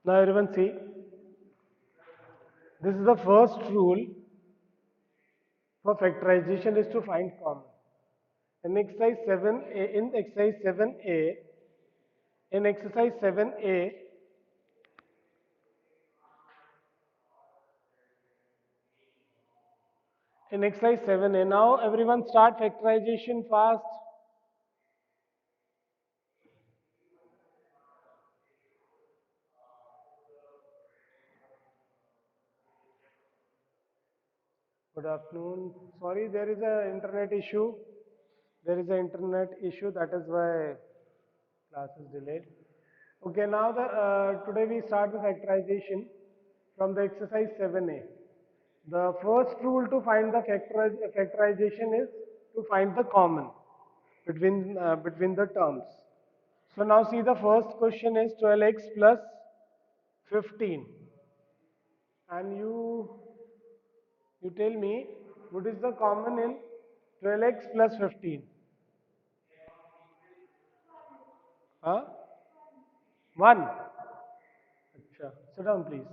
Now everyone see, this is the first rule for factorization is to find common. In exercise 7a, in exercise 7a, in exercise 7a, now everyone start factorization fast. Good afternoon. Sorry, there is an internet issue. There is an internet issue, that is why class is delayed. Okay, now today we start the factorization from the exercise 7a. The first rule to find the factorization is to find the common between the terms. So now see, the first question is 12x plus 15, and you tell me what is the common in 12x plus 15? Huh? 1. Acha. Sit down, please.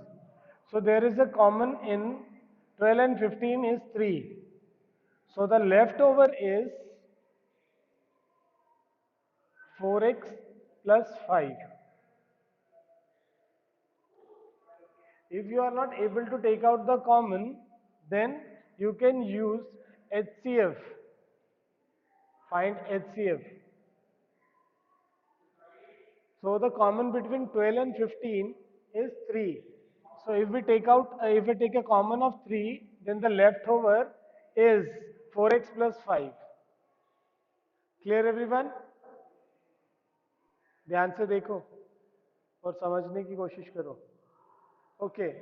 So there is a common in 12 and 15 is 3. So the leftover is 4x plus 5. If you are not able to take out the common, then you can use HCF. Find HCF. So the common between 12 and 15 is 3. So if we take a common of 3, then the leftover is 4x plus 5. Clear everyone? ध्यान से देखो और समझने की कोशिश करो. Okay.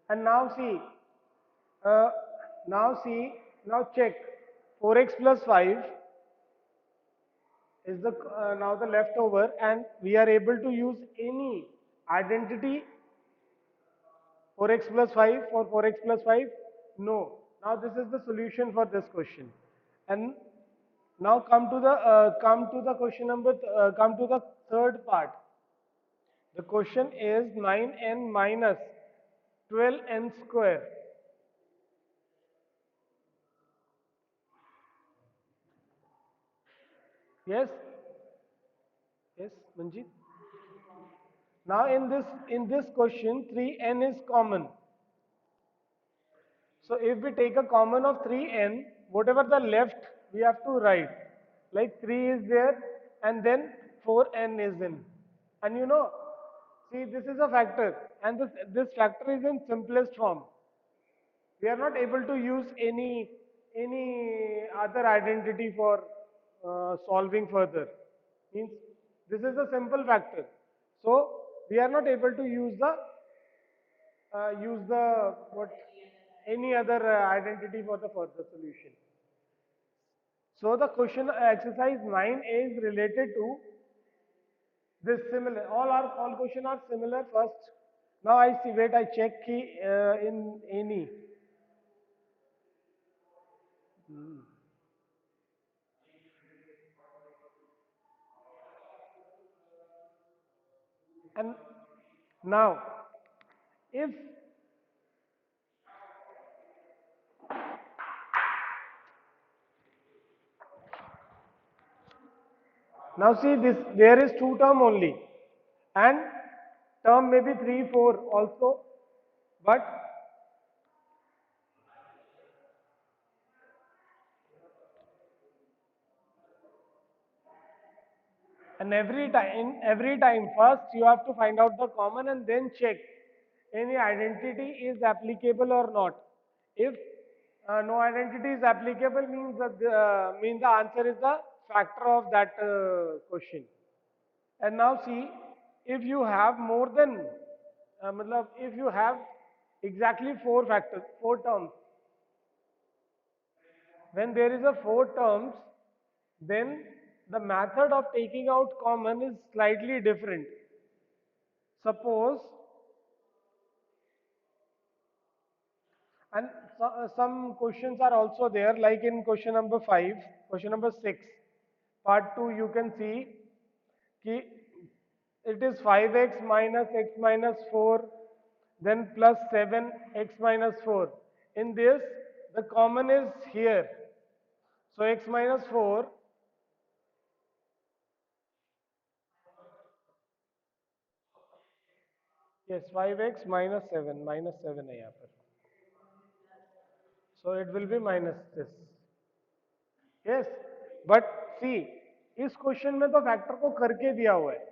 And uh, now check. 4x plus 5 is now the leftover, and we are able to use any identity 4x plus 5 for 4x plus 5? No. Now this is the solution for this question. And now come to the third part. The question is 9n minus 12n square. Yes? Yes, Manjeet? Now in this question 3n is common. So if we take a common of 3n, whatever the left we have to write. Like 3 is there and then 4n is in. And see, this is a factor, and this factor is in simplest form. We are not able to use any other identity for solving further. Means this is a simple factor. So we are not able to use the what any other identity for the further solution. So the question exercise 9a is related to this similar. All question are similar first. Now I see. Wait, I check in any. And now, if now see this, there is two term only, and term may be 3, 4 also, but and every time first you have to find out the common and then check any identity is applicable or not. If no identity is applicable, means the answer is the factor of that question. And now see, if you have more than if you have exactly four factors, four terms, when there is a four terms, then the method of taking out common is slightly different. Suppose, and some questions are also there, like in question number 5, question number 6, part 2, you can see ki it is 5x minus x minus 4, then plus 7x minus 4. In this, the common is here. So x minus 4, yes, 5x minus 7 है यहाँ पर. So it will be minus this. Yes, but see, इस question में तो factor को करके दिया हुआ है.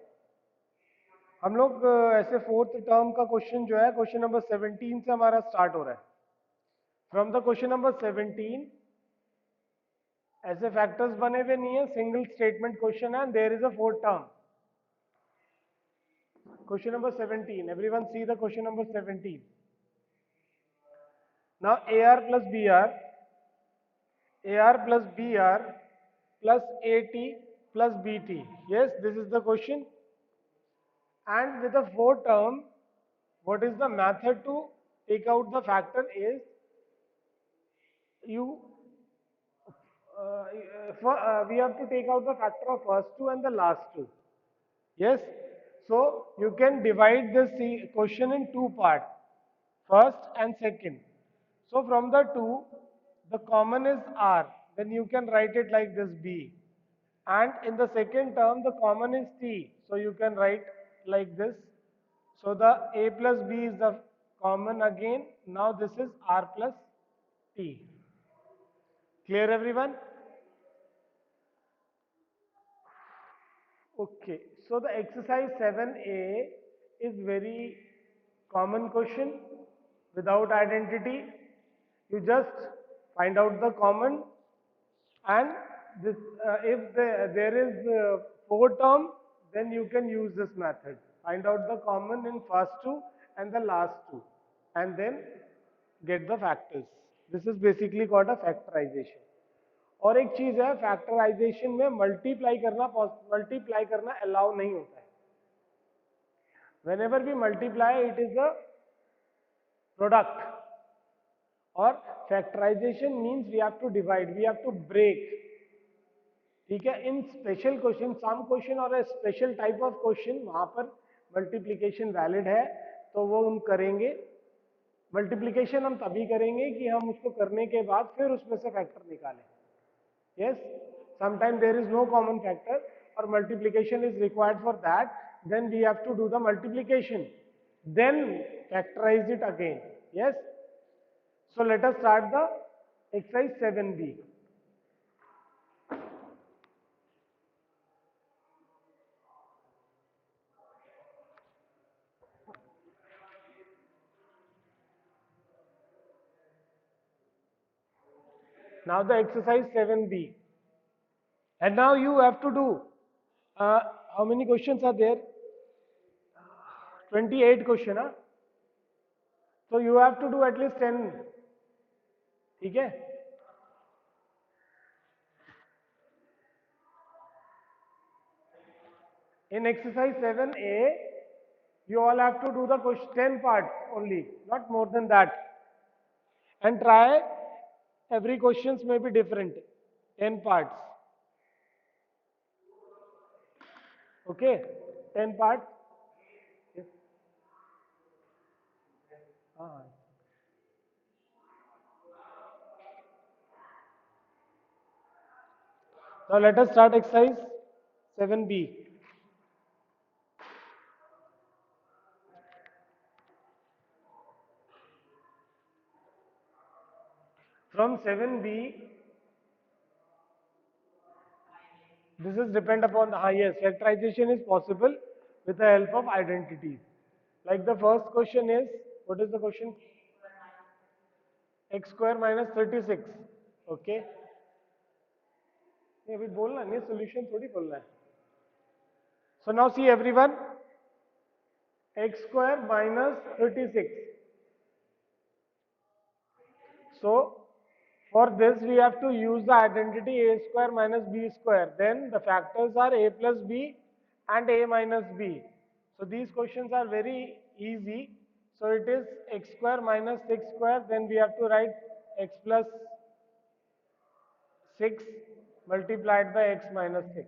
हम लोग ऐसे फोर्थ टर्म का क्वेश्चन जो है क्वेश्चन नंबर 17 से हमारा स्टार्ट हो रहा है. फ्रॉम द क्वेश्चन नंबर 17 ऐसे फैक्टर्स बने हुए नहीं है, सिंगल स्टेटमेंट क्वेश्चन है, there is a fourth term. Question number 17, everyone see the question number 17. Now AR plus BR, AR plus BR plus AT plus BT. Yes, this is the question. And with the fourth term, what is the method to take out the factor is you we have to take out the factor of first two and the last two. Yes, so you can divide this question in two parts, first and second. So from the two, the common is R, then you can write it like this B. And in the second term, the common is T, so you can write like this. So the A plus B is the common again. Now this is R plus T. Clear everyone? Okay, so the exercise 7A is very common question without identity. You just find out the common, and this if there is four term, then you can use this method. Find out the common in first two and the last two, and then get the factors. This is basically called a factorization. और एक चीज है, factorisation में multiply करना allow नहीं होता है. Whenever we multiply it is a product. और factorization means we have to divide, we have to break. ठीक है, in special question, some question or special type of question, वहां पर मल्टीप्लिकेशन वैलिड है तो वो हम करेंगे. मल्टीप्लिकेशन हम तभी करेंगे कि हम उसको करने के बाद फिर उसमें से फैक्टर निकालें. Yes, sometimes there is no common factor or multiplication is required for that, then we have to do the multiplication, then factorize it again. Yes, so let us start the exercise 7B. Now the exercise 7B, and now you have to do how many questions are there? 28 question, huh? So you have to do at least 10. ठीक है. In exercise 7A, you all have to do the question 10 parts only, not more than that, and try every questions may be different, 10 parts. Okay, 10 parts. Yes. Now let us start exercise 7B. From 7B, this is depend upon the highest. Factorization is possible with the help of identities. Like the first question is, what is the question? X square minus 36. Okay. ये अभी बोलना नहीं, solution थोड़ी बोलना है. So now see everyone, x square minus 36. So for this we have to use the identity a square minus b square. Then the factors are a plus b and a minus b. So these questions are very easy. So it is x square minus 6 square. Then we have to write x plus 6 multiplied by x minus 6.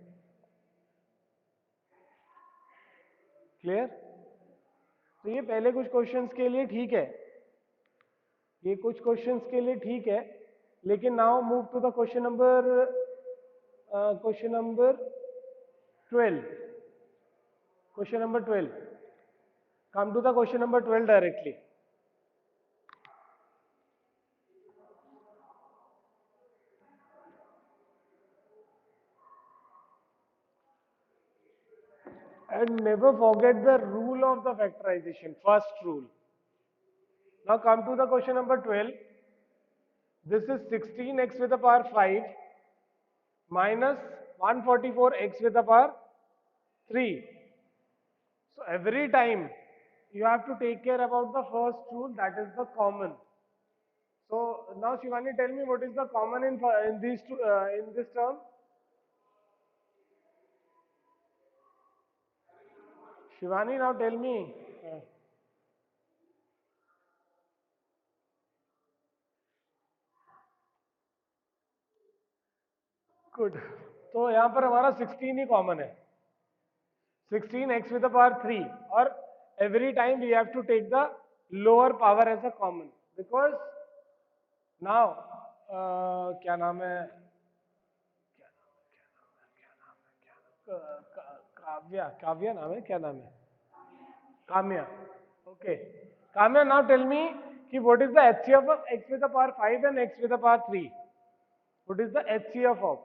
Clear? तो ये पहले कुछ questions के लिए ठीक है, ये कुछ क्वेश्चंस के लिए ठीक है, लेकिन now move to the question number 12. Question number 12. Come to the question number 12 directly. And never forget the rule of the factorization, first rule. Now come to the question number 12. This is 16x with the power 5 minus 144x with the power 3. So every time you have to take care about the first rule, that is the common. So now Shivani, tell me what is the common in these two in this term? Shivani, now tell me. Good, तो यहाँ पर हमारा 16 ही common है, 16x with the power 3, और every time we have to take the lower power as a common because now क्या नाम है, काव्या, काव्या नाम है, क्या नाम है, Kamya. Okay, Kamya, now tell me कि what is the HCF of x with the power 5 and x with the power 3? What is the HCF of?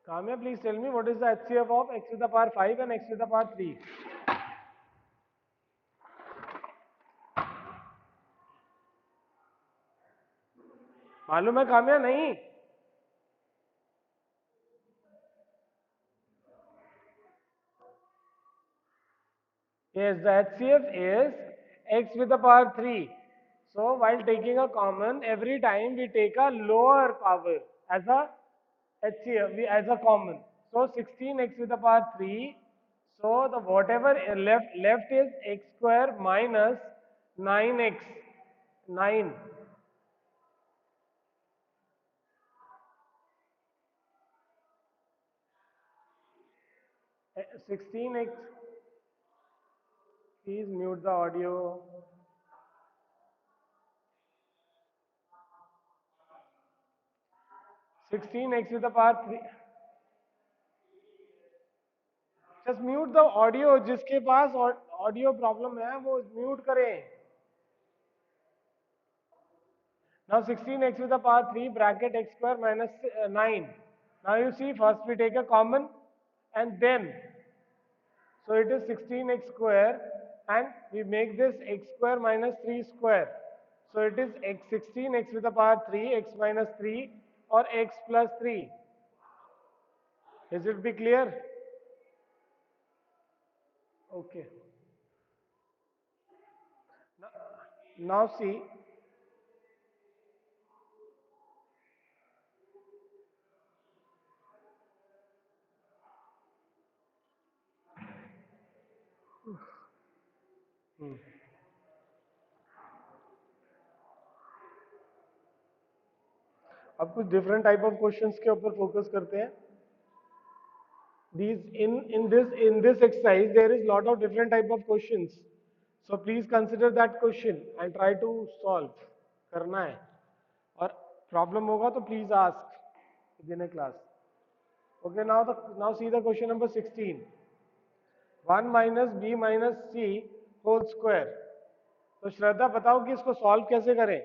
Kamya, please tell me what is the HCF of x with the power 5 and x with the power 3? मालूम है काम्या? नहीं. Yes, the HCF is x with the power 3. So while taking a common, every time we take a lower power as a HCF, as a common. So 16x with the power 3. So the whatever left is x square minus 9x, 9. 16x. Please mute the audio. 16x with the power 3. Just mute the audio. जिसके पास audio problem है वो mute करें. Now 16x with the power 3 bracket x square minus 9. Now you see, first we take a common and then, so it is 16x square and we make this x square minus 3 square. So it is x 16x with the power 3, x minus 3 or x plus 3. Is it be clear? Okay. Now see, अब कुछ different type of questions के ऊपर focus करते हैं. These in this exercise there is lot of different type of questions, so please consider that question and try to solve. करना है, और problem होगा तो please ask in class. Okay, now see the question number 16. 1 minus b minus c whole square. तो श्रद्धा बताओ कि इसको solve कैसे करें.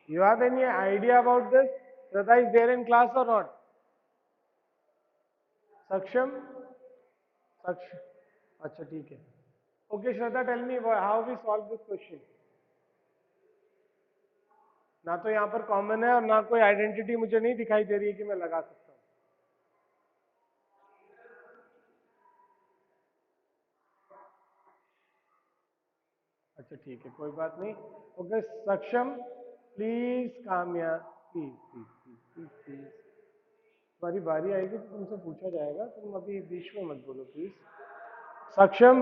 You have any idea about this? Shraddha is there in class or not? Saksham? Saksham. अच्छा ठीक है. Okay, Shraddha, tell me how we solve this question. ना तो यहाँ पर कॉमन है और ना कोई आइडेंटिटी मुझे नहीं दिखाई दे रही है कि मैं लगा सकता हूँ. अच्छा ठीक है, कोई बात नहीं. ओके, सक्षम please, Kamya please please please please please. तुम्हारी बारी आएगी तो तुमसे पूछा जाएगा, तुम अभी बीच में मत बोलो प्लीज. सक्षम,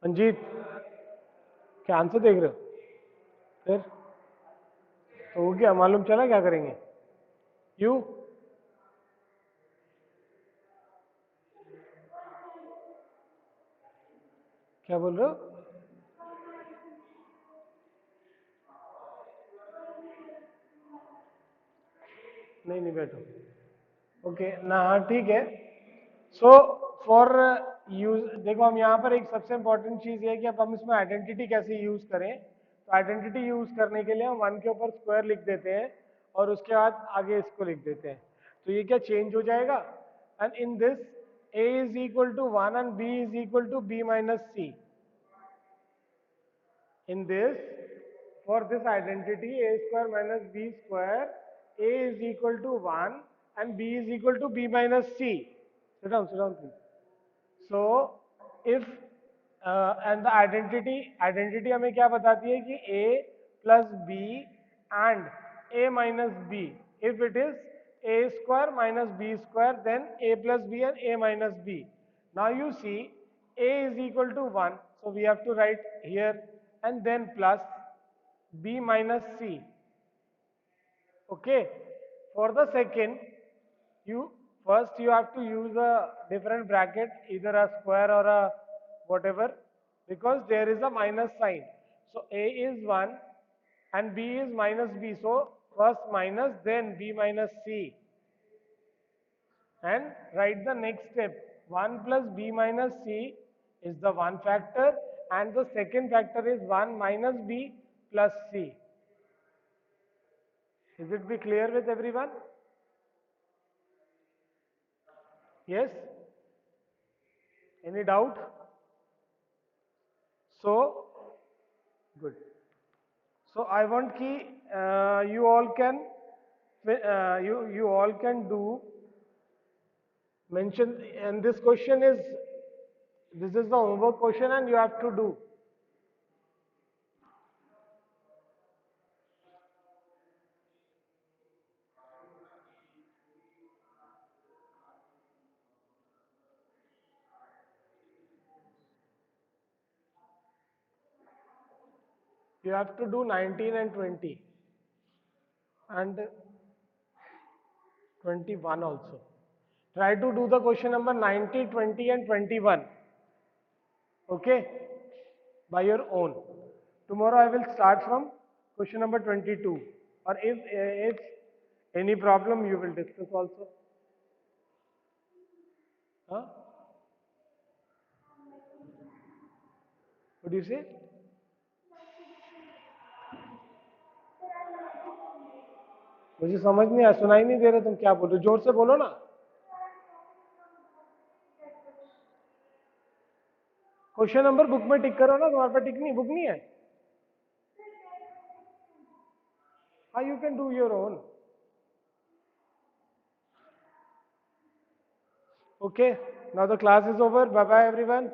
मंजीत, क्या आंसर देख रहे हो फिर? तो हो गया, मालूम चला क्या करेंगे? यू क्या बोल रहे हो? नहीं नहीं बैठो। ओके ना, हाँ ठीक है। सो फॉर यूज, देखो हम यहाँ पर एक सबसे इंपॉर्टेंट चीज़ ये है कि अब हम इसमें आइडेंटिटी कैसे यूज़ करें। तो आइडेंटिटी यूज़ करने के लिए हम 1 के ऊपर स्क्वायर लिख देते हैं और उसके बाद आगे इसको लिख देते हैं। तो ये क्या चेंज हो जाएगा? And in this a is equal to 1 and b is equal to b minus C. In this, for this identity, a square minus b square, a is equal to 1 and b is equal to b minus c. Sit down please. So, if and the identity हमें क्या बताती है कि a plus b and a minus b. If it is a square minus b square, then a plus b and a minus b. Now you see a is equal to 1, so we have to write here and then plus b minus c. Okay. For the second, you first you have to use a different bracket, either a square or a whatever, because there is a minus sign. So a is 1 and b is minus b. So first minus, then b minus c. And write the next step. 1 plus b minus c is the one factor, and the second factor is 1 minus b plus c. Is it be clear with everyone? Yes? Any doubt? So, good. So I want ki you all can you all can do mention, and this question is, this is the homework question and you have to do. You have to do 19 and 20 and 21 also. Try to do the question number 90, 20 and 21. Okay? By your own. Tomorrow I will start from question number 22. Or if any problem you will discuss also. Huh? What do you say? मुझे समझ नहीं आया, सुनाई नहीं दे रहे, तुम क्या बोल रहे हो? जोर से बोलो ना। क्वेश्चन नंबर बुक में टिक करो ना, तुम्हारे पास टिक नहीं, बुक नहीं है? हाँ, you can do your own. Okay, now the class is over. Bye bye everyone.